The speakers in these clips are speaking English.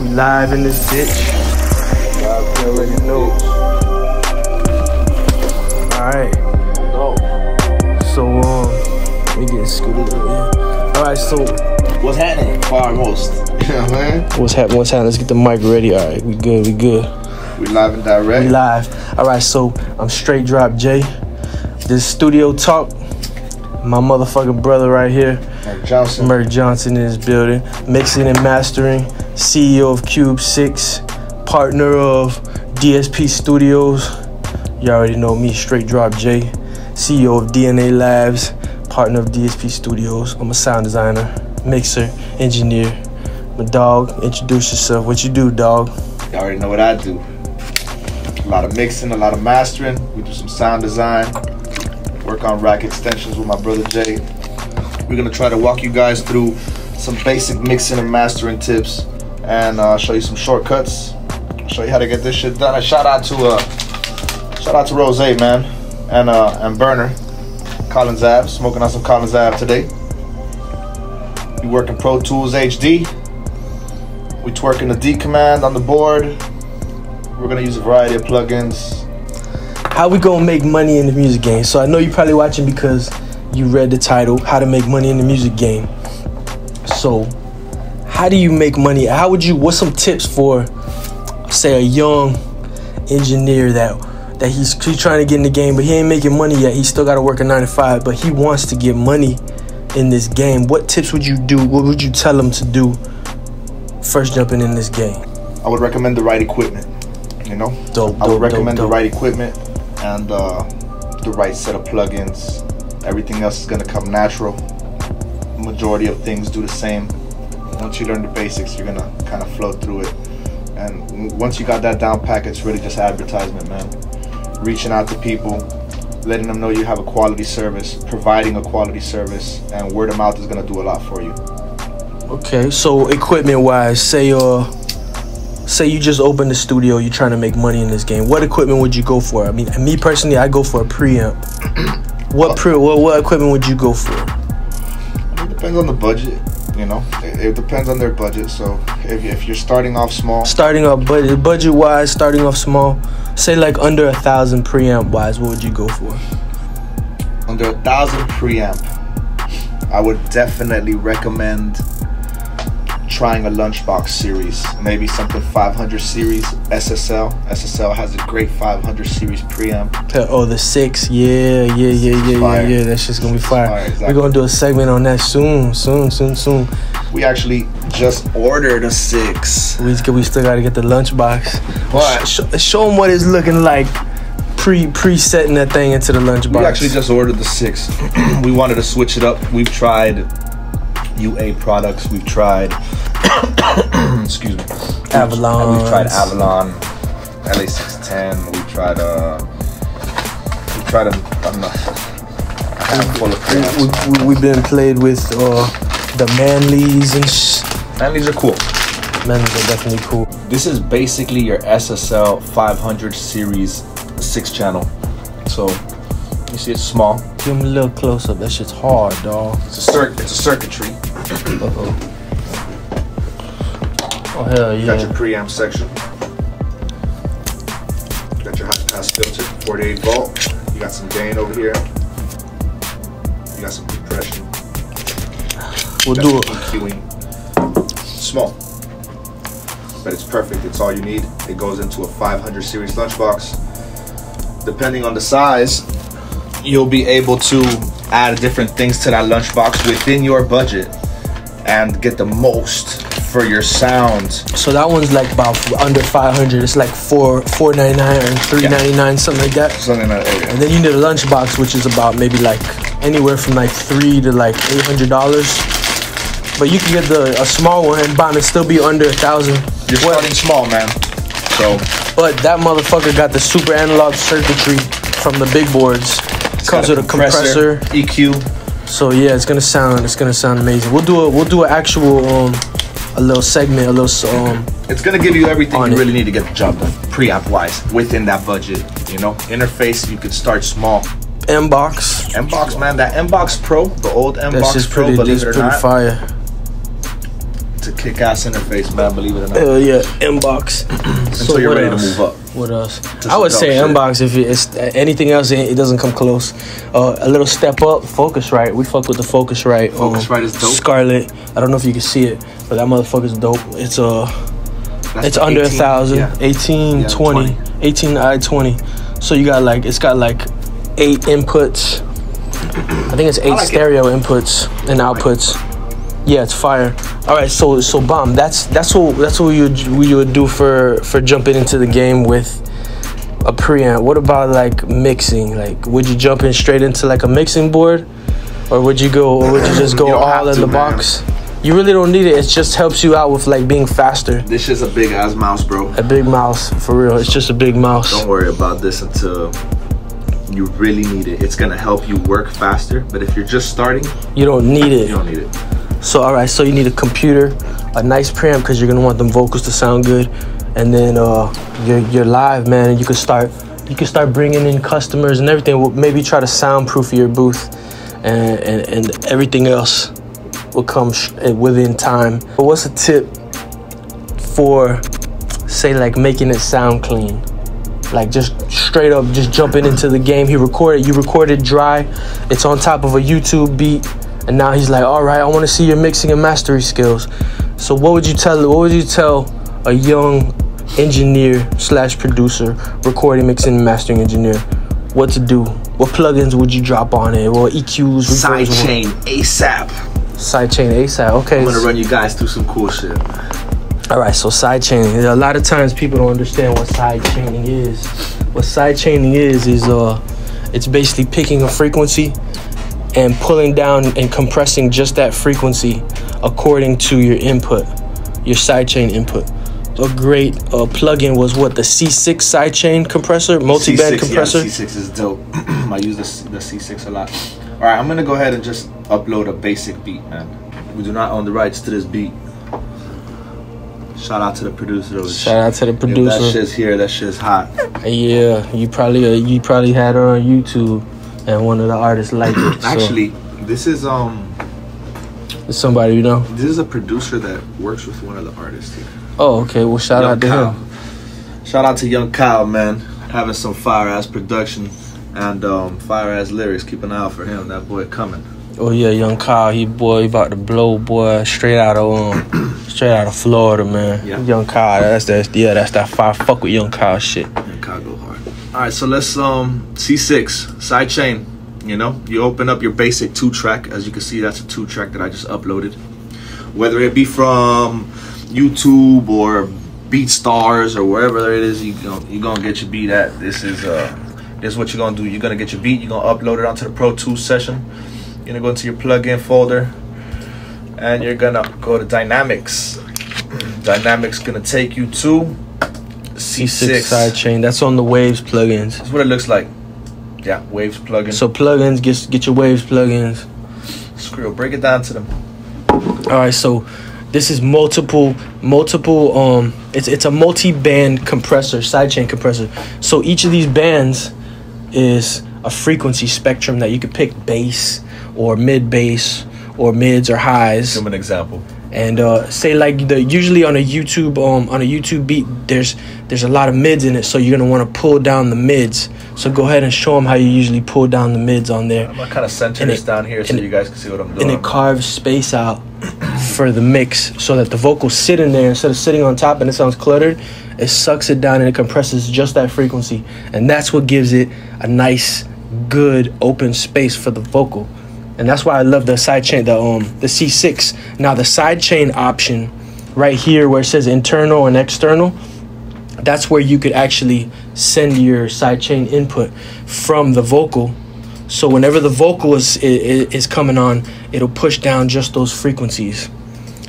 We live in this bitch. Y'all already know. Alright. So, let me get scooted over here. Alright, so. What's happening? Far most. Yeah, man. What's happening? Let's get the mic ready. Alright, we good. We live and direct. We live. Alright, so I'm Straight Drop J. This studio talk. My motherfucking brother right here. Merk Johnson in his building. Mixing and mastering. CEO of Cube 6. Partner of DSP Studios. You already know me, Straight Drop J. CEO of DNA Labs. Partner of DSP Studios. I'm a sound designer, mixer, engineer. My dog, introduce yourself. What you do, dog? You already know what I do. A lot of mixing, a lot of mastering. We do some sound design. Work on rack extensions with my brother Jay. We're gonna try to walk you guys through some basic mixing and mastering tips and show you some shortcuts. Show you how to get this shit done. And shout out to Rose, man, and Burner, Collins Ave, smoking on some Collins Ave today. We working Pro Tools HD. We twerking the D command on the board. We're gonna use a variety of plugins. How we gonna make money in the music game? So I know you're probably watching because you read the title, How to Make Money in the Music Game. So how do you make money? What's some tips for, say, a young engineer that he's trying to get in the game, but he ain't making money yet. He still gotta work a 9 to 5, but he wants to get money in this game. What tips would you do? What would you tell him to do first jumping in this game? I would recommend the right equipment, you know? I would recommend the right equipment and the right set of plugins. Everything else is gonna come natural. The majority of things do the same. Once you learn the basics, you're gonna kind of flow through it. And once you got that down pat, it's really just advertisement, man. Reaching out to people, letting them know you have a quality service, providing a quality service, and word of mouth is gonna do a lot for you. Okay, so equipment-wise, say you just opened the studio, you're trying to make money in this game. What equipment would you go for? I mean, me personally, I go for a preamp. What equipment would you go for? It depends on the budget, you know. It depends on their budget. So if you're starting off small, budget-wise, starting off small, say like under 1,000 preamp-wise, what would you go for? Under 1,000 preamp, I would definitely recommend trying a Lunchbox series, maybe something 500 series SSL. SSL has a great 500 series preamp. Oh, the 6, yeah. That's just gonna be fire. Exactly. We're gonna do a segment on that soon. We actually just ordered a 6. We still gotta get the Lunchbox. What? Show them what it's looking like. Pre-setting that thing into the Lunchbox. We actually just ordered the 6. We wanted to switch it up. We've tried UA products. We've tried excuse me, Avalon. We've tried Avalon, LA610. We've tried a handful of preamps. We've been played with the Manleys and Manleys are cool. Manleys are definitely cool. This is basically your SSL 500 series 6-channel. So you see it's small. Give him a little close up. That shit's hard, dog. It's a circuitry. Oh hell yeah. Got your preamp section. Got your high pass filter, 48 volt. You got some gain over here. You got some compression. We'll do it. EQing. Small, but it's perfect. It's all you need. It goes into a 500 series Lunchbox. Depending on the size, you'll be able to add different things to that Lunchbox within your budget and get the most for your sound. So that one's like about under 500. It's like $4.99 or $3.99, something like that. Something in that area. And then you need a Lunchbox, which is about maybe like anywhere from like $300 to like $800. But you can get a small one and bomb and still be under 1,000. You're starting small, man. So, but that motherfucker got the super analog circuitry from the big boards. Comes with a compressor, EQ. So yeah, it's gonna sound amazing. We'll do an actual a little segment, It's gonna give you everything you really need to get the job done, preamp wise, within that budget. You know, interface, you could start small. M-Box, man, that M-Box Pro, the old M-Box Pro, believe it or not, fire. to kick-ass interface, man, believe it or not. Hell yeah, inbox. So you're ready to move up. What else? I would say inbox. If it's anything else, it doesn't come close. A little step up, Focusrite. We fuck with the Focusrite. Focusrite is dope. Scarlett. I don't know if you can see it, but that motherfucker's dope. It's under 1,000. Yeah. 1820. 18i20. So you got like, it's got like 8 inputs. I think it's 8 stereo inputs and outputs. Yeah, it's fire. All right, so bomb. That's what you would do for jumping into the game with a preamp. What about like mixing? Like, would you jump in straight into like a mixing board, or would you just go all in the box? You really don't need it. It just helps you out with like being faster. This is a big ass mouse, bro. A big mouse, for real. It's just a big mouse. Don't worry about this until you really need it. It's gonna help you work faster, but if you're just starting, you don't need it. You don't need it. So all right, so you need a computer, a nice preamp because you're gonna want them vocals to sound good, and then you're live, man. And you can start bringing in customers and everything. Maybe try to soundproof your booth, and everything else will come within time. But what's a tip for, say, like making it sound clean? Like just straight up, just jumping into the game. You recorded dry. It's on top of a YouTube beat. And now he's like, all right, I want to see your mixing and mastering skills. So what would you tell a young engineer / producer, recording, mixing, and mastering engineer, what to do? What plugins would you drop on it? What EQs? Sidechain ASAP. Sidechain ASAP. Okay. I'm gonna run you guys through some cool shit. All right, so sidechaining. A lot of times people don't understand what sidechaining is. What sidechaining is it's basically picking a frequency and pulling down and compressing just that frequency according to your input, your sidechain input. A great plugin was the C6 sidechain compressor, multi-band compressor. Yeah, C6 is dope. I use the C6 a lot. All right, I'm gonna go ahead and just upload a basic beat, man. We do not own the rights to this beat. Shout out to the producer. Shout out to the producer. If that shit's here, that shit's hot. Yeah, you probably had her on YouTube. And one of the artists liked it. Actually, this is it's somebody you know. This is a producer that works with one of the artists here. Oh, okay. Well, shout out to him. Shout out to Young Kyle, man. Having some fire ass production and fire ass lyrics. Keep an eye out for him. That boy coming. Oh yeah, Young Kyle. He about to blow, boy. Straight out of Florida, man. Yeah. Young Kyle. That's that fire. Fuck with Young Kyle shit. Young Kyle go hard. All right, so let's C6 sidechain. You know, you open up your basic 2-track. As you can see, that's a 2-track that I just uploaded. Whether it be from YouTube or BeatStars or wherever it is, you're gonna get your beat at. This is what you're gonna do. You're gonna get your beat. You're gonna upload it onto the Pro Tools session. You're gonna go into your plugin folder, and you're gonna go to Dynamics. Dynamics gonna take you to C6 sidechain. That's on the Waves plugins. That's what it looks like. Yeah, Waves plugins. So plugins, get your Waves plugins. Screw, break it down to them. All right, so this is multiple. It's a multi-band compressor, sidechain compressor. So each of these bands is a frequency spectrum that you could pick bass or mid bass or mids or highs. Give me an example. And say like usually on a YouTube beat, there's a lot of mids in it, so you're gonna want to pull down the mids. So go ahead and show them how you usually pull down the mids on there. I'm gonna kind of center this down here so you guys can see what I'm doing. And it carves space out for the mix so that the vocals sit in there instead of sitting on top and it sounds cluttered. It sucks it down and it compresses just that frequency, and that's what gives it a nice, good open space for the vocal. And that's why I love the sidechain, the C6. Now the sidechain option right here where it says internal and external, that's where you could actually send your sidechain input from the vocal. So whenever the vocal is coming on, it'll push down just those frequencies.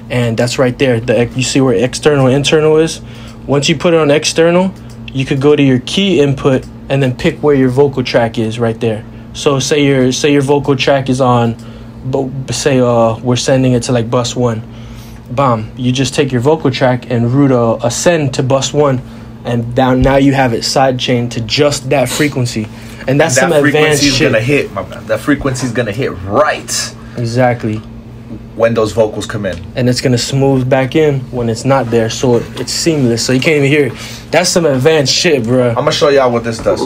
And that's right there. You see where external and internal is? Once you put it on external, you could go to your key input and then pick where your vocal track is right there. So say your vocal track is on, say we're sending it to like bus 1. Bam, you just take your vocal track and route a send to bus 1, and down now you have it sidechained to just that frequency. And that's some advanced shit. That frequency's gonna hit right. Exactly. when those vocals come in. And it's gonna smooth back in when it's not there, so it's seamless, so you can't even hear it. That's some advanced shit, bro. I'm gonna show y'all what this does.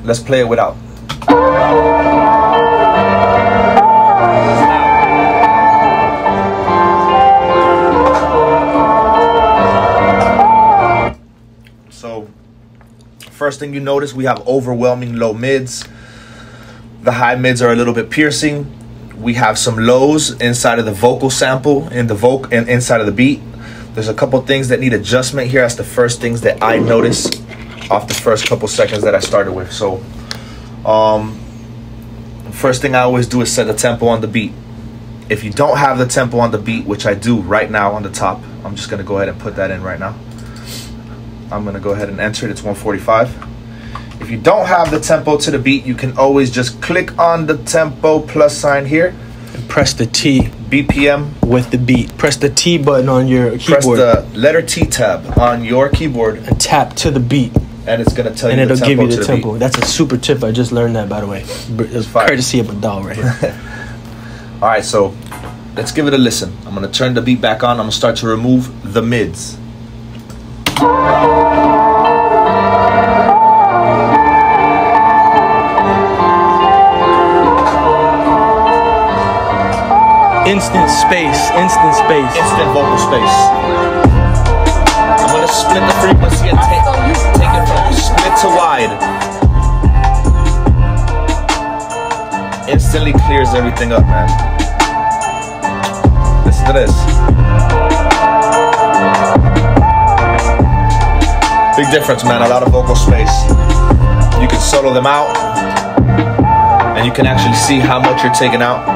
Let's play it without. So, first thing you notice, we have overwhelming low mids. The high mids are a little bit piercing. We have some lows inside of the vocal sample, in the and inside of the beat. There's a couple things that need adjustment here. That's the first things that I notice off the first couple seconds that I started with. So, first thing I always do is set the tempo on the beat. If you don't have the tempo on the beat, which I do right now on the top, I'm just gonna go ahead and put that in right now. I'm gonna go ahead and enter it. It's 145. If you don't have the tempo to the beat, you can always just click on the tempo plus sign here and press the T BPM with the beat. Press the T button on your keyboard. Press the letter T tab on your keyboard and tap to the beat. And it's gonna tell you and the it'll tempo give you the to tempo. The That's a super tip. I just learned that, by the way. It's courtesy of a doll right here. All right, so let's give it a listen. I'm gonna turn the beat back on. I'm gonna start to remove the mids. Instant space, instant space. Instant vocal space. I'm gonna split the frequency and take it from split to wide. Instantly clears everything up, man. Listen to this. Big difference, man. A lot of vocal space. You can solo them out, and you can actually see how much you're taking out.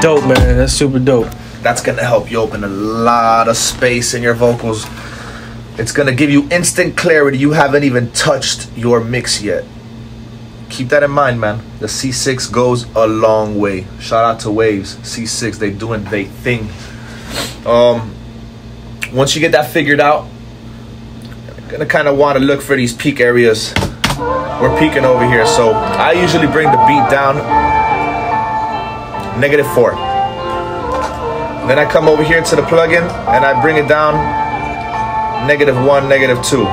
Dope, man. That's super dope. That's gonna help you open a lot of space in your vocals. It's gonna give you instant clarity. You haven't even touched your mix yet. Keep that in mind, man. The C6 goes a long way. Shout out to Waves C6. They doing their thing. Once you get that figured out, you're gonna kind of want to look for these peak areas. We're peaking over here, so I usually bring the beat down -4. Then I come over here to the plugin and I bring it down -1, -2.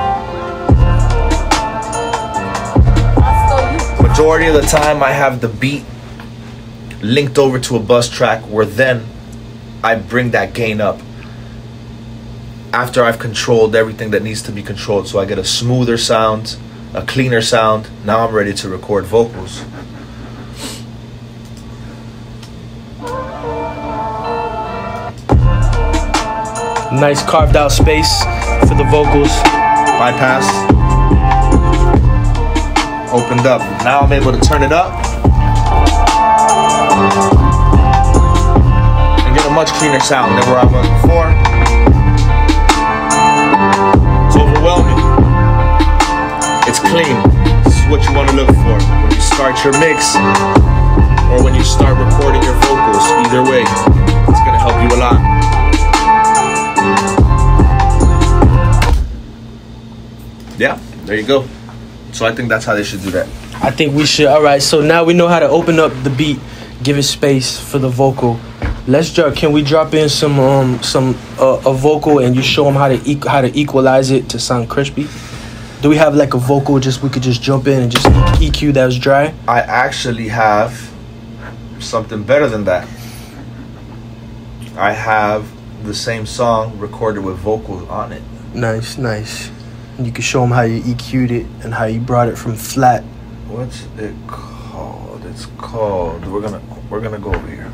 Majority of the time I have the beat linked over to a bus track, where then I bring that gain up after I've controlled everything that needs to be controlled, so I get a smoother sound, a cleaner sound. Now I'm ready to record vocals. Nice carved out space for the vocals. Bypass. Opened up. Now I'm able to turn it up and get a much cleaner sound than where I was before. It's overwhelming. It's clean. This is what you want to look for when you start your mix or when you start recording your vocals. Either way, it's going to help you a lot. Yeah, there you go. So I think that's how they should do that. I think we should. All right, so now we know how to open up the beat, give it space for the vocal. Let's drop. Can we drop in some a vocal and you show them how to equalize it to sound crispy? Do we have like a vocal we could just jump in and just EQ that was dry? I actually have something better than that. I have the same song recorded with vocals on it. Nice, nice. You can show them how you EQ'd it and how you brought it from flat. What's it called? It's called. We're gonna go over here.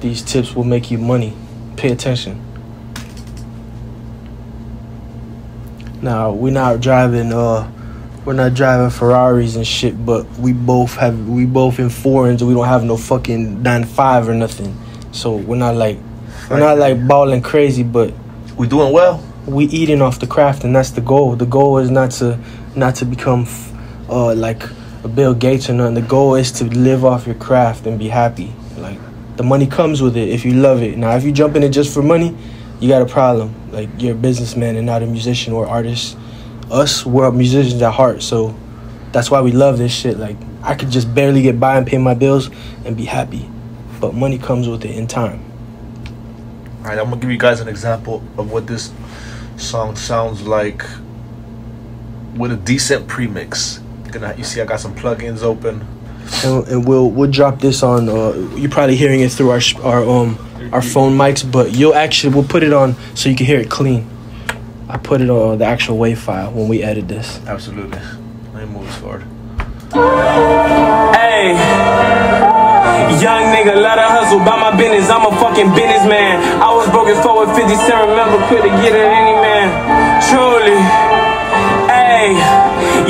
These tips will make you money. Pay attention. Now we're not driving Ferraris and shit, but we both in foreigns and we don't have no fucking 9.5 or nothing. So we're not like balling crazy, but we doing well. We eating off the craft, and that's the goal. The goal is not to become a Bill Gates or nothing. The goal is to live off your craft and be happy. Like, the money comes with it if you love it. Now, if you jump in it just for money, you got a problem. Like, you're a businessman and not a musician or artist. Us, we're musicians at heart, so that's why we love this shit. Like, I could just barely get by and pay my bills and be happy. But money comes with it in time. All right, I'm gonna give you guys an example of what this song sounds like with a decent premix. You see, I got some plugins open, and we'll drop this on. You're probably hearing it through our phone mics, but we'll put it on so you can hear it clean. I put it on the actual WAV file when we edit this. Absolutely. Let me move this forward. Hey, young nigga, let her hustle by my business. I'm a fucking businessman. I was broke as fuck with 50 cent. Remember, quick to get at any man. Truly. Hey,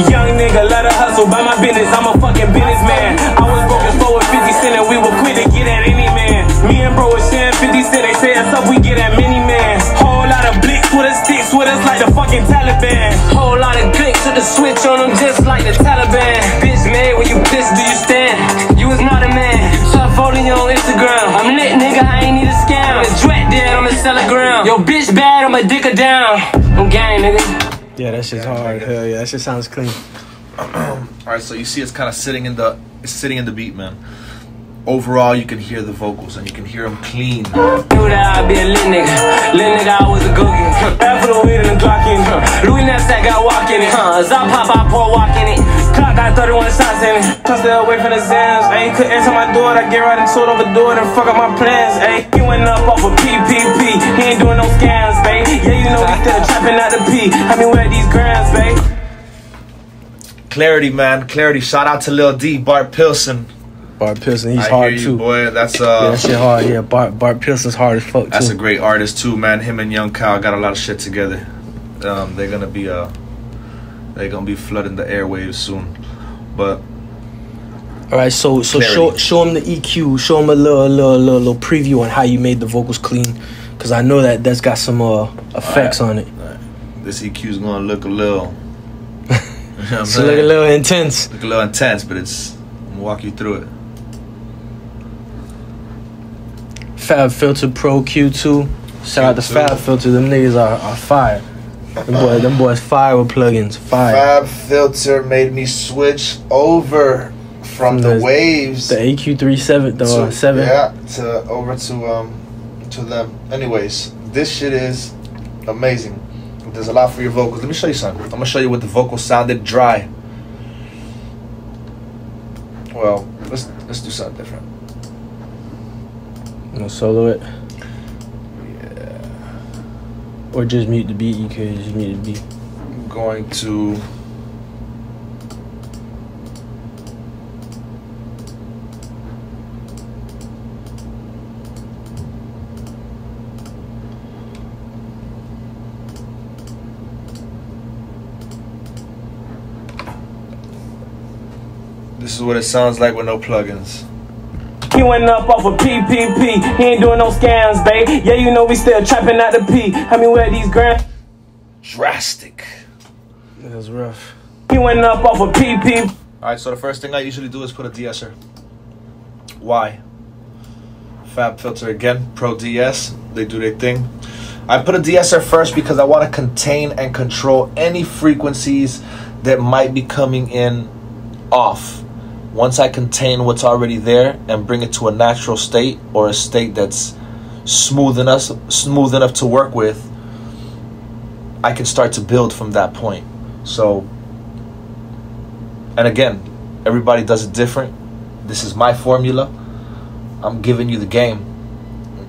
young nigga, let her hustle by my business. I'm a fucking businessman. I was broke as fuck with 50 cent and we were quick to get at any man. Me and bro was sharing 50 cent. They say it's up, we get at many man. Whole lot of blicks with us, sticks with us like the fucking Taliban. Whole lot of clicks with the switch on them just like the Taliban. Bitch made when you piss, do you stand? You was not a man. Start following you on Instagram. I'm lit, nigga, I ain't need a scam. I'm a dread dead, I'm a telegram. Yo, bitch bad, I'm a dick her down. I'm gang, nigga. Yeah, that shit's hard. Hell yeah, that shit sounds clean. Alright, so you see it's kind of sitting in the beat, man. Overall, you can hear the vocals and you can hear them clean. Knew that I'd be a lit nigga, I was a go-getter. Half of the weed in the Glock in it. Louis Knapsack got walk in it. As I pop, I pour walk in it. Clock got 31 shots in it. Try to stay away from the Zans. Ayy, couldn't enter my door, I get right into it, overdo it and fuck up my plans. Ayy, he went up off of PPP. He ain't doing no scams, babe. Yeah, you know we still trapping out the P. I mean, where these grams, babe. Clarity, man, clarity. Shout out to Lil D, Bart Pilsen. Bart Pilsen, he's hard too. Boy, that's yeah, that shit hard. Yeah, Bart Pilsen's hard as fuck too. That's a great artist too, man. Him and Young Kyle got a lot of shit together. They're gonna be flooding the airwaves soon. But all right, so show him the EQ. Show him a little preview on how you made the vocals clean, because I know that's got some effects on it. This EQ is gonna look a little. You know so look a little intense. Look a little intense, but I'm gonna walk you through it. Fab Filter Pro Q2. Shout out to Fab Filter. Them niggas are fire. Them boys fire with plugins. Fire. Fab Filter made me switch over from the waves. The AQ37 7. Yeah, over to them. Anyways, this shit is amazing. There's a lot for your vocals. Let me show you something. I'm gonna show you what the vocals sounded dry. Well, let's do something different. No solo it. Yeah. Or just mute the beat. You could just mute the beat. I'm going to. This is what it sounds like with no plugins. He went up off of PPP. He ain't doing no scams, babe. Yeah, you know we still trapping out the P. I mean, where these grams? Drastic. That was rough. He went up off of PP. Alright, so the first thing I usually do is put a de-esser. Why? Fab Filter again, Pro DS. They do their thing. I put a de-esser first because I want to contain and control any frequencies that might be coming in off. Once I contain what's already there and bring it to a natural state, or a state that's smooth enough to work with, I can start to build from that point. So, and again, everybody does it different. This is my formula. I'm giving you the game.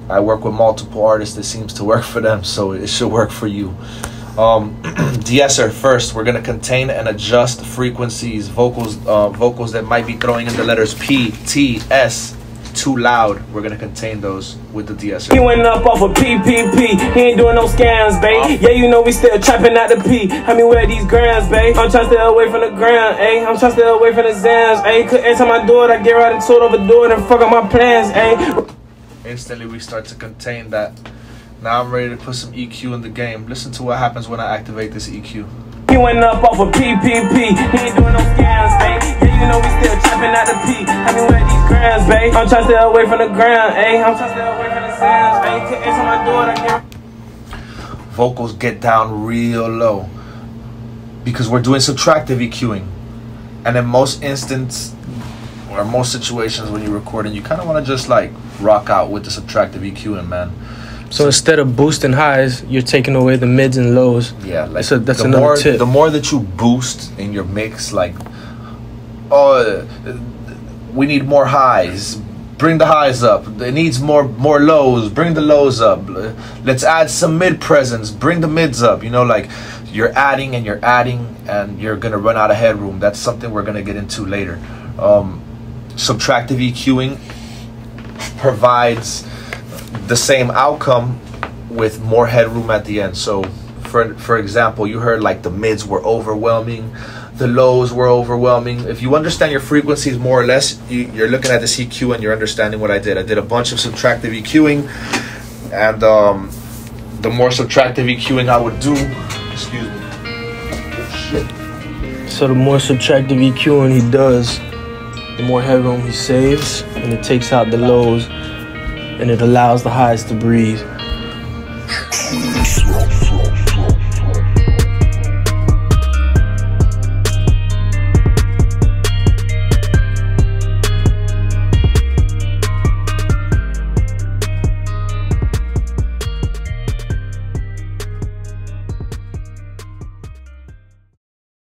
I work with multiple artists. It seems to work for them, so it should work for you. De-esser first. We're gonna contain and adjust frequencies, vocals that might be throwing in the letters P, T, S too loud. We're gonna contain those with the de-esser. He went up off of PPP. He ain't doing no scams, babe. Yeah, you know we still trapping out the P. I mean, where these grams, babe? I'm trying to stay away from the gram, ayy. I'm trying to stay away from the Zans, ayy. Couldn't enter my door, I get right into it, overdo it and fuck up my plans, ayy. Instantly we start to contain that. Now I'm ready to put some EQ in the game. Listen to what happens when I activate this EQ. He went up off of PPP. He ain't doing no scams, babe. even though we still trapping at the peak. I mean, where these grams, babe? I'm trying to stay away from the ground, ayy. I'm trying to stay away from the sounds, ayy. Every time I do it, I get. Vocals get down real low because we're doing subtractive EQing, and in most instances or most situations when you're recording, you kind of want to just like rock out with the subtractive EQing, man. So instead of boosting highs, you're taking away the mids and lows. Yeah, like that's another tip. The more that you boost in your mix, like, oh, we need more highs. Bring the highs up. It needs more lows. Bring the lows up. Let's add some mid presence. Bring the mids up. You know, like you're adding and you're adding, and you're gonna run out of headroom. That's something we're gonna get into later. Subtractive EQing provides the same outcome with more headroom at the end. So, for example, you heard like the mids were overwhelming. The lows were overwhelming. If you understand your frequencies more or less, you're looking at this EQ and you're understanding what I did. I did a bunch of subtractive EQing, and the more subtractive EQing I would do, excuse me. Oh, shit. So the more subtractive EQing he does, the more headroom he saves, and it takes out the lows, and it allows the highs to breathe.